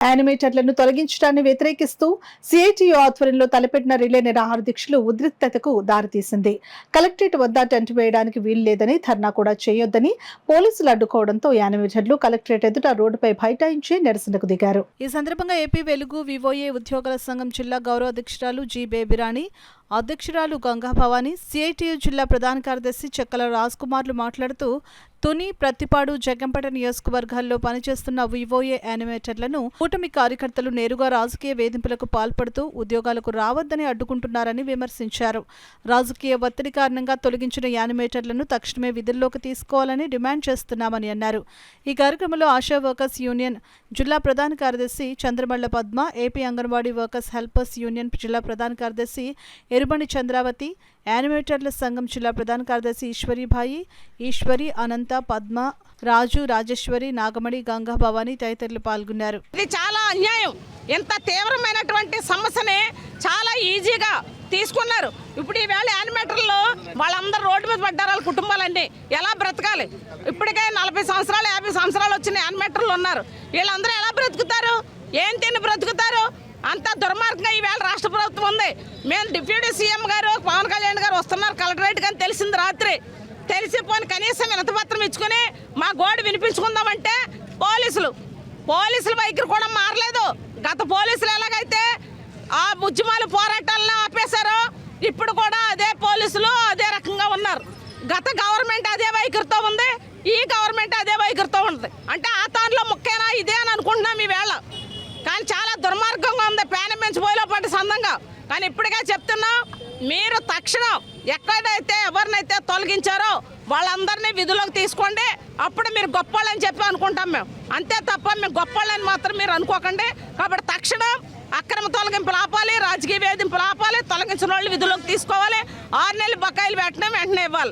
యానిమేటర్లను తొలగించడాన్ని వ్యతిరేకిస్తూ సిఐటియు ఆధ్వర్యంలో తలపెట్టిన రిలే నిరాహార దీక్షలు ఉద్రిక్తతకు దారితీసింది. కలెక్టరేట్ వద్ద టెంట్ వేయడానికి వీలు లేదని, ధర్నా కూడా చేయొద్దని పోలీసులు అడ్డుకోవడంతో యానిమేటర్లు కలెక్టరేట్ ఎదుట రోడ్డుపై బైఠాయించి నిరసనకు దిగారు. ఈ సందర్భంగా ఏపీ వెలుగు వివోఏ ఉద్యోగుల సంఘం జిల్లా గౌరవ అధ్యక్షురాలు జి బేబిరాణి, అధ్యక్షురాలు గంగా భవానీ, సిఐటియు జిల్లా ప్రధాన కార్యదర్శి చెక్కల రాజ్ కుమార్లు మాట్లాడుతూ తుని, ప్రత్తిపాడు, జగ్గంపేట నియోజకవర్గాల్లో పనిచేస్తున్న వివోఏ యానిమేటర్లను కూటమి కార్యకర్తలు నేరుగా రాజకీయ వేధింపులకు పాల్పడుతూ ఉద్యోగాలకు రావద్దని అడ్డుకుంటున్నారని విమర్శించారు. రాజకీయ ఒత్తిడి కారణంగా తొలగించిన యానిమేటర్లను తక్షణమే విధుల్లోకి తీసుకోవాలని డిమాండ్ చేస్తున్నామని అన్నారు. ఈ కార్యక్రమంలో ఆశా వర్కర్స్ యూనియన్ జిల్లా ప్రధాన కార్యదర్శి Chandramalla Padma, AP anganwadi workers helpers union జిల్లా ప్రధాన కార్యదర్శి ఎరుబణి చంద్రావతి, యానిమేటర్ల సంఘం జిల్లా ప్రధాన కార్యదర్శి ఈశ్వరి, అనంత, పద్మ, రాజు, రాజేశ్వరి, నాగమణి, గంగా భవానీ తదితరులు పాల్గొన్నారు. ఇది చాలా అన్యాయం. ఎంత తీవ్రమైనటువంటి సమస్యని చాలా ఈజీగా తీసుకున్నారు. ఇప్పుడు ఈవేళ యానిమేటర్లు వాళ్ళందరూ రోడ్డు మీద పడ్డారు. వాళ్ళ కుటుంబాలన్నీ ఎలా బ్రతకాలి? ఇప్పటికే 40 సంవత్సరాలు 50 సంవత్సరాలు వచ్చిన యానిమేటర్లు ఉన్నారు. వీళ్ళందరూ ఎలా బ్రతుకుతారు? ఏం తిని బ్రతుకుతారు? అంత దుర్మార్గంగా ఈవేళ రాష్ట్ర ప్రభుత్వం ఉంది. మేము డిప్యూటీ సీఎం గారు పవన్ కళ్యాణ్ గారు వస్తున్నారు కలెక్టరేట్ కానీ తెలిసింది రాత్రి. తెలిసిపోని కనీసం వినతిపత్రం ఇచ్చుకుని మా గోడు వినిపించుకుందామంటే పోలీసులు వైఖరి కూడా మారలేదు. గత పోలీసులు ఎలాగైతే ఆ ఉద్యమాలు పోరాటాలను ఆపేశారో ఇప్పుడు కూడా అదే పోలీసులు అదే రకంగా ఉన్నారు. గత గవర్నమెంట్ అదే వైఖరితో ఉంది, ఈ గవర్నమెంట్ అదే వైఖరితో ఉంది. అంటే ఆ తానులో ముఖ్యనా ఇదే అని అనుకుంటున్నాం ఈవేళ. కానీ చాలా దుర్మార్గంగా ఉంది. పేన పెంచి పోయిలో పట్టి సందంగా. కానీ ఇప్పటికే చెప్తున్నాం, మీరు తక్షణం ఎక్కడైతే ఎవరినైతే తొలగించారో వాళ్ళందరినీ విధులోకి తీసుకోండి. అప్పుడు మీరు గొప్పవాళ్ళని చెప్పి అనుకుంటాం మేము. అంతే తప్ప మేము గొప్పవాళ్ళని మాత్రం మీరు అనుకోకండి. కాబట్టి తక్షణం అక్రమ తొలగింపులు ఆపాలి, రాజకీయ వేధింపులు ఆపాలి, తొలగించిన వాళ్ళు విధులోకి తీసుకోవాలి. 6 నెలలు బకాయిలు వెంటనే ఇవ్వాలి.